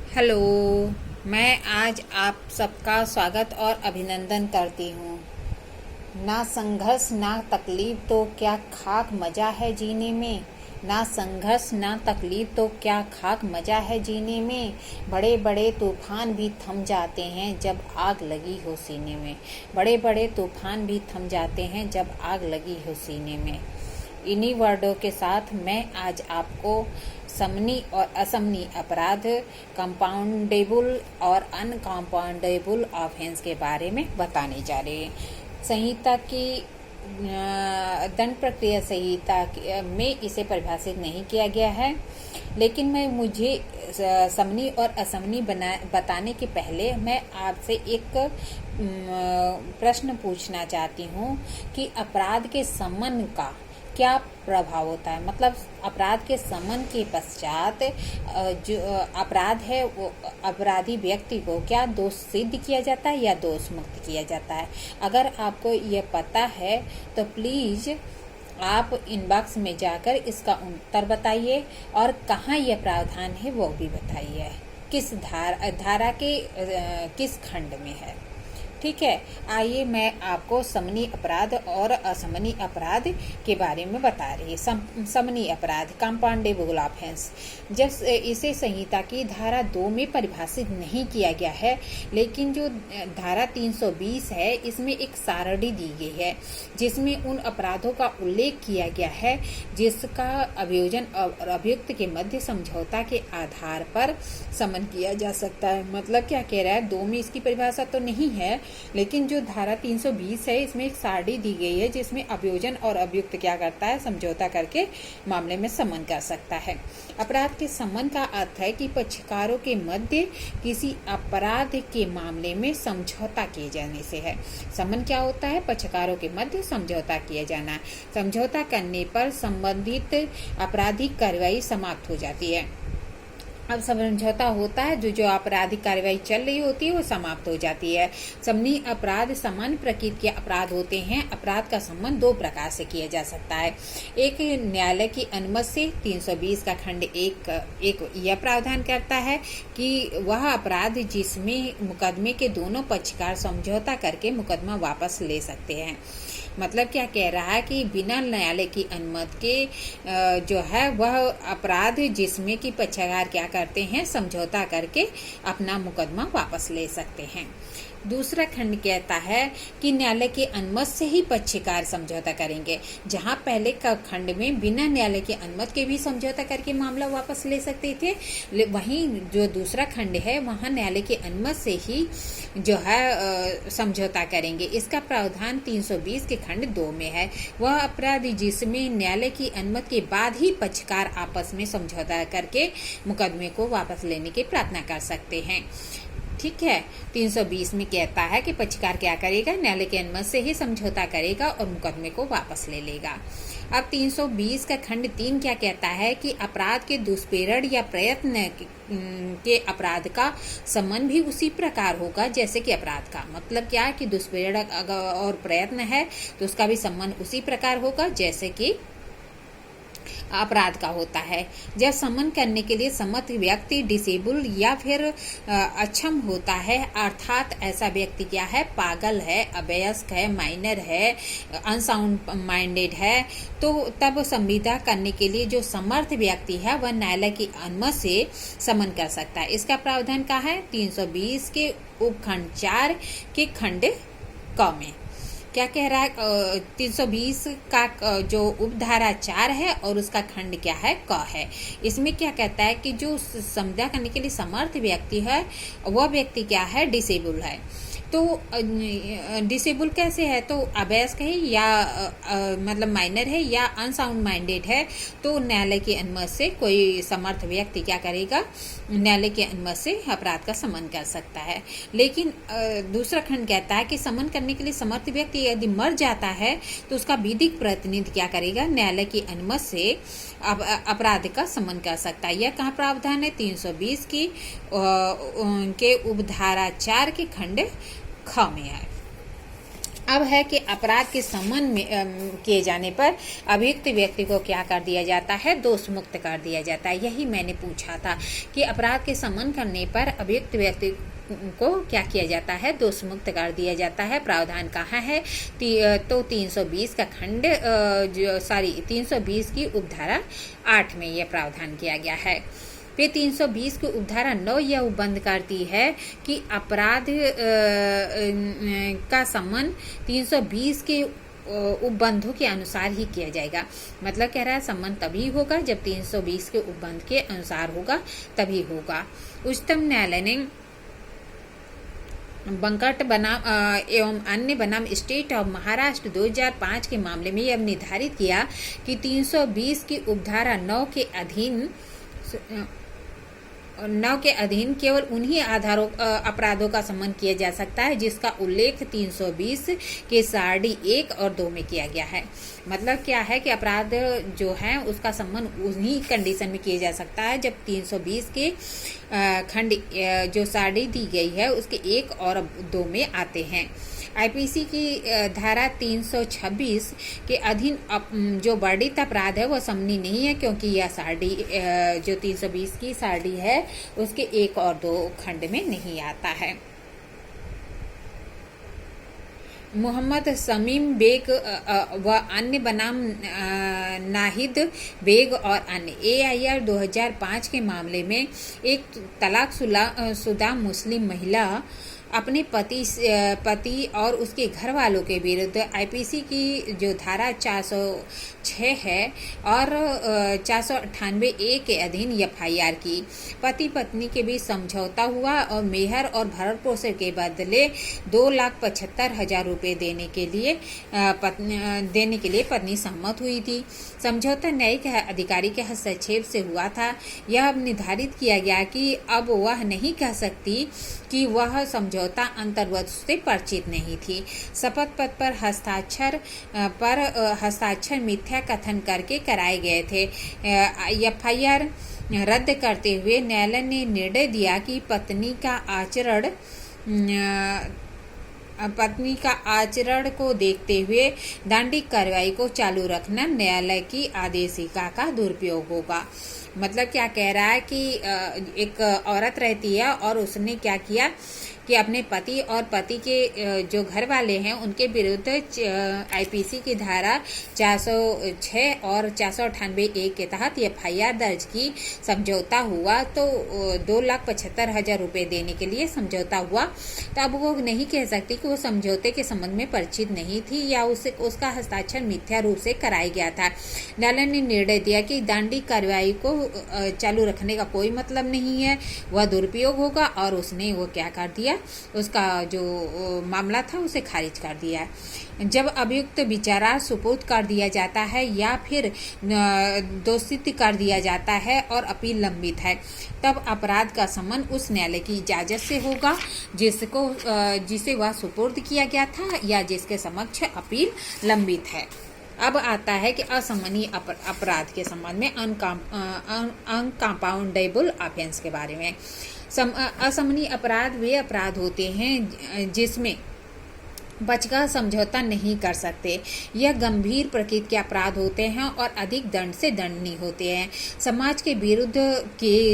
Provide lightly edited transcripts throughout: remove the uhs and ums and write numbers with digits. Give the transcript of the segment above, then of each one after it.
Hello. मैं आज आप सबका स्वागत और अभिनंदन करती हूँ। ना संघर्ष ना तकलीफ तो क्या खाक मज़ा है जीने में। ना संघर्ष ना तकलीफ तो क्या खाक मज़ा है जीने में। बड़े बड़े तूफान भी थम जाते हैं जब आग लगी हो सीने में। बड़े बड़े तूफान भी थम जाते हैं जब आग लगी हो सीने में। इन्हीं वर्डों के साथ मैं आज आपको समनी और असमनी अपराध, कंपाउंडेबल और अनकंपाउंडेबल ऑफेंस के बारे में बताने जा रहे हैं। संहिता की दंड प्रक्रिया संहिता में इसे परिभाषित नहीं किया गया है, लेकिन मुझे समनी और असमनी बताने के पहले मैं आपसे एक प्रश्न पूछना चाहती हूँ कि अपराध के समन का क्या प्रभाव होता है। मतलब अपराध के समन के पश्चात जो अपराध है वो अपराधी व्यक्ति को क्या दोष सिद्ध किया जाता है या दोष मुक्त किया जाता है। अगर आपको ये पता है तो प्लीज़ आप इनबॉक्स में जाकर इसका उत्तर बताइए और कहाँ यह प्रावधान है वो भी बताइए, किस धारा के किस खंड में है। ठीक है, आइए मैं आपको समनी अपराध और असमनी अपराध के बारे में बता रही है। समनी अपराध, कंपाउंडेबल ऑफेंस, जब इसे संहिता की धारा 2 में परिभाषित नहीं किया गया है, लेकिन जो धारा 320 है इसमें एक सारणी दी गई है जिसमें उन अपराधों का उल्लेख किया गया है जिसका अभियोजन और अभियुक्त के मध्य समझौता के आधार पर समन किया जा सकता है। मतलब क्या कह रहा है, 2 में इसकी परिभाषा तो नहीं है, लेकिन जो धारा 320 है इसमें एक सारणी दी गई है जिसमें अभियोजन और अभियुक्त क्या करता है, समझौता करके मामले में समन कर सकता है। अपराध के समन का अर्थ है कि पक्षकारों के मध्य किसी अपराध के मामले में समझौता किए जाने से है। समन क्या होता है, पक्षकारों के मध्य समझौता किया जाना। समझौता करने पर संबंधित आपराधिक कार्रवाई समाप्त हो जाती है। अब समझौता होता है, जो आपराधिक कार्रवाई चल रही होती है वो समाप्त हो जाती है। समनी अपराध सामान्य प्रकृति के अपराध होते हैं। अपराध का संबंध 2 प्रकार से किया जा सकता है। एक, न्यायालय की अनुमति से 320 का खंड एक यह प्रावधान करता है कि वह अपराध जिसमें मुकदमे के दोनों पक्षकार समझौता करके मुकदमा वापस ले सकते हैं। मतलब क्या कह रहा है कि बिना न्यायालय की अनुमति के जो है वह अपराध जिसमें कि पक्षकार क्या करते हैं, समझौता करके अपना मुकदमा वापस ले सकते हैं। दूसरा खंड कहता है कि न्यायालय की अनुमति से ही पक्षकार समझौता करेंगे। जहां पहले का खंड में बिना न्यायालय की अनुमति के भी समझौता करके मामला वापस ले सकते थे, वहीं जो दूसरा खंड है वहां न्यायालय की अनुमति से ही जो है समझौता करेंगे। इसका प्रावधान 320 के खंड 2 में है। वह अपराध जिसमें न्यायालय की अनुमति के बाद ही पक्षकार आपस में समझौता करके मुकदमे को वापस लेने की प्रार्थना कर सकते हैं। ठीक है, 320 में कहता है कि पक्षकार क्या करेगा, न्यायालय की अनुमति से ही समझौता करेगा और मुकदमे को वापस ले लेगा। अब 320 का खंड 3 क्या कहता है कि अपराध के दुष्प्रेरण या प्रयत्न के अपराध का संबंध भी उसी प्रकार होगा जैसे कि अपराध का। मतलब क्या है कि दुष्प्रेरण और प्रयत्न है तो उसका भी संबंध उसी प्रकार होगा जैसे कि अपराध का होता है। जब समन करने के लिए सम्मत व्यक्ति डिसेबल या फिर अक्षम होता है, अर्थात ऐसा व्यक्ति क्या है, पागल है, अवयस्क है, माइनर है, अनसाउंड माइंडेड है, तो तब संविदा करने के लिए जो समर्थ व्यक्ति है वह न्यायालय की अनुमति से समन कर सकता है। इसका प्रावधान क्या है, 320 के उपखंड 4 के खंड क में क्या कह रहा है, 320 का जो उपधारा 4 है और उसका खंड क्या है, क है। इसमें क्या कहता है कि जो संविदा करने के लिए समर्थ व्यक्ति है वह व्यक्ति क्या है, डिसेबल है। तो डिसेबल कैसे है, तो अवयस्क है या मतलब माइनर है या अनसाउंड माइंडेड है, तो न्यायालय की अनुमति से कोई समर्थ व्यक्ति क्या करेगा, न्यायालय की अनुमति से अपराध का समन कर सकता है। लेकिन दूसरा खंड कहता है कि समन करने के लिए समर्थ व्यक्ति यदि मर जाता है तो उसका विधिक प्रतिनिधि क्या करेगा, न्यायालय की अनुमति से अपराध का समन कर सकता है। यह कहाँ प्रावधान है, 320 की के उपधारा 4 के खंड ख में है। अब है कि अपराध के समन में किए जाने पर अभियुक्त व्यक्ति को क्या कर दिया जाता है, दोष मुक्त कर दिया जाता है। यही मैंने पूछा था कि अपराध के समन करने पर अभियुक्त व्यक्ति को क्या किया जाता है, दोष मुक्त कर दिया जाता है। प्रावधान कहाँ है, तो 320 का खंड 320 की उपधारा 8 में यह प्रावधान किया गया है। फिर 320 की उपधारा 9 यह उपबंध करती है कि अपराध का समन 320 के उपबंधों के अनुसार ही किया जाएगा। मतलब कह रहा है समन तभी होगा जब 320 के उपबंध के अनुसार होगा, तभी होगा। उच्चतम न्यायालय ने बंकट बनाम एवं अन्य बनाम स्टेट ऑफ महाराष्ट्र 2005 के मामले में यह निर्धारित किया कि 320 की उपधारा 9 के अधीन केवल उन्हीं अपराधों का समन किया जा सकता है जिसका उल्लेख 320 के सारणी 1 और 2 में किया गया है। मतलब क्या है कि अपराध जो है उसका समन उन्हीं कंडीशन में किया जा सकता है जब 320 के खंड जो सारणी दी गई है उसके 1 और 2 में आते हैं। आईपीसी की धारा 326 के अधीन जो वर्णित अपराध है वह समनी नहीं है, क्योंकि यह सारणी जो 320 की सारणी है उसके 1 और 2 खंड में नहीं आता है। मोहम्मद शमीम बेग व अन्य बनाम नाहिद बेग और अन्य AIR 2005 के मामले में एक तलाकशुदा मुस्लिम महिला अपने पति और उसके घर वालों के विरुद्ध आईपीसी की जो धारा 406 है और 498A के अधीन FIR की। पति पत्नी के बीच समझौता हुआ और मेहर और भरण पोषण के बदले 2,75,000 रुपये देने के लिए पत्नी सहमत हुई थी। समझौता न्यायिक अधिकारी के हस्तक्षेप से हुआ था। यह निर्धारित किया गया कि अब वह नहीं कह सकती कि वह समझौता अंतर्गत से परिचित नहीं थी। शपथ पत्र पर हस्ताक्षर मिथ्या कथन करके कराए गए थे। FIR रद्द करते हुए न्यायालय ने निर्णय दिया कि पत्नी का आचरण को देखते हुए दंडिक कार्रवाई को चालू रखना न्यायालय की आदेशिका का दुरुपयोग होगा। मतलब क्या कह रहा है कि एक औरत रहती है और उसने क्या किया कि अपने पति और पति के जो घर वाले हैं उनके विरुद्ध आईपीसी की धारा 406 और 498A के तहत FIR दर्ज की। समझौता हुआ तो 2,75,000 रुपये देने के लिए समझौता हुआ। तो अब वो नहीं कह सकती कि वो समझौते के संबंध में परिचित नहीं थी या उसका हस्ताक्षर मिथ्या रूप से कराया गया था। न्यायालय ने निर्णय दिया कि दंडिक कार्रवाई को चालू रखने का कोई मतलब नहीं है, वह दुरुपयोग होगा, और उसने वो क्या कर दिया, उसका जो मामला था उसे खारिज कर दिया। जब अभियुक्त विचारा सुपुर्द कर दिया जाता है या फिर दोषित कर दिया जाता है और अपील लंबित है, तब अपराध का समन उस न्यायालय की इजाजत से होगा जिसे वह सुपुर्द किया गया था या जिसके समक्ष अपील लंबित है। अब आता है कि असमनीय अपराध के संबंध में अनकंपाउंडेबल ऑफेंस के बारे में। असमनीय अपराध वे अपराध होते हैं जिसमें बचकर समझौता नहीं कर सकते। यह गंभीर प्रकृति के अपराध होते हैं और अधिक दंड से दंडनीय होते हैं, समाज के विरुद्ध किए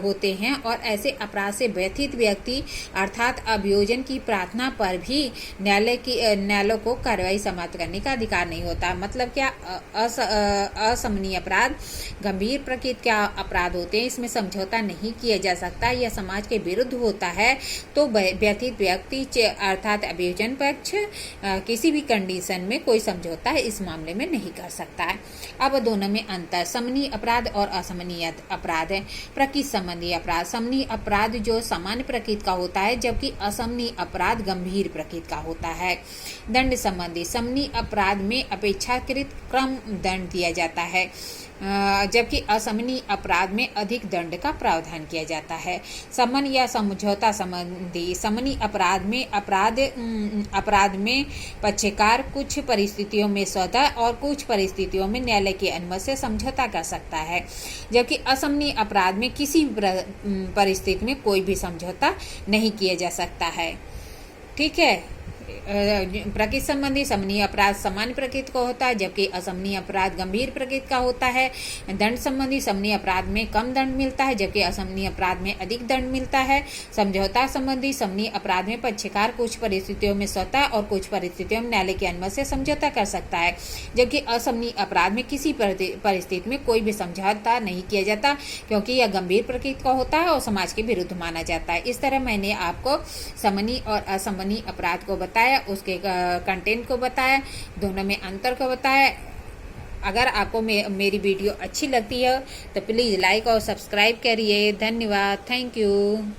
होते हैं, और ऐसे अपराध से व्यथित व्यक्ति अर्थात अभियोजन की प्रार्थना पर भी न्यायालय को कार्रवाई समाप्त करने का अधिकार नहीं होता। मतलब क्या, असमनीय अपराध गंभीर प्रकृति के अपराध होते हैं, इसमें समझौता नहीं किया जा सकता, यह समाज के विरुद्ध होता है, तो व्यथित व्यक्ति अर्थात अभियोजन पर किसी भी कंडीशन में कोई समझौता इस मामले में नहीं कर सकता है। अब दोनों में अंतर, समनीय अपराध और असमनीय अपराध है। प्रकृति संबंधी अपराध, समनीय अपराध जो सामान्य प्रकृति का होता है, जबकि असमनीय अपराध गंभीर प्रकृति का होता है। दंड संबंधी, समनीय अपराध में अपेक्षाकृत कम दंड दिया जाता है, जबकि असमनीय अपराध में अधिक दंड का प्रावधान किया जाता है। समन या समझौता संबंधी, समनीय अपराध में पक्षकार कुछ परिस्थितियों में स्वतः और कुछ परिस्थितियों में न्यायालय की अनुमति से समझौता कर सकता है, जबकि असमनीय अपराध में किसी परिस्थिति में कोई भी समझौता नहीं किया जा सकता है। ठीक है, प्रकृति संबंधी समनीय अपराध सामान्य प्रकृति का होता है, जबकि असमनीय अपराध गंभीर प्रकृति का होता है। दंड संबंधी समनीय अपराध में कम दंड मिलता है, जबकि असमनीय अपराध में अधिक दंड मिलता है। समझौता संबंधी समनीय अपराध में पक्षकार कुछ परिस्थितियों में स्वतः और कुछ परिस्थितियों में न्यायालय की अनुमति से समझौता कर सकता है, जबकि असमनीय अपराध में किसी परिस्थिति में कोई भी समझौता नहीं किया जाता, क्योंकि यह गंभीर प्रकृति का होता है और समाज के विरुद्ध माना जाता है। इस तरह मैंने आपको समनीय और असमनीय अपराध को बताया, उसके कंटेंट को बताया, दोनों में अंतर को बताया। अगर आपको मेरी वीडियो अच्छी लगती है तो प्लीज़ लाइक और सब्सक्राइब करिए। धन्यवाद। Thank you.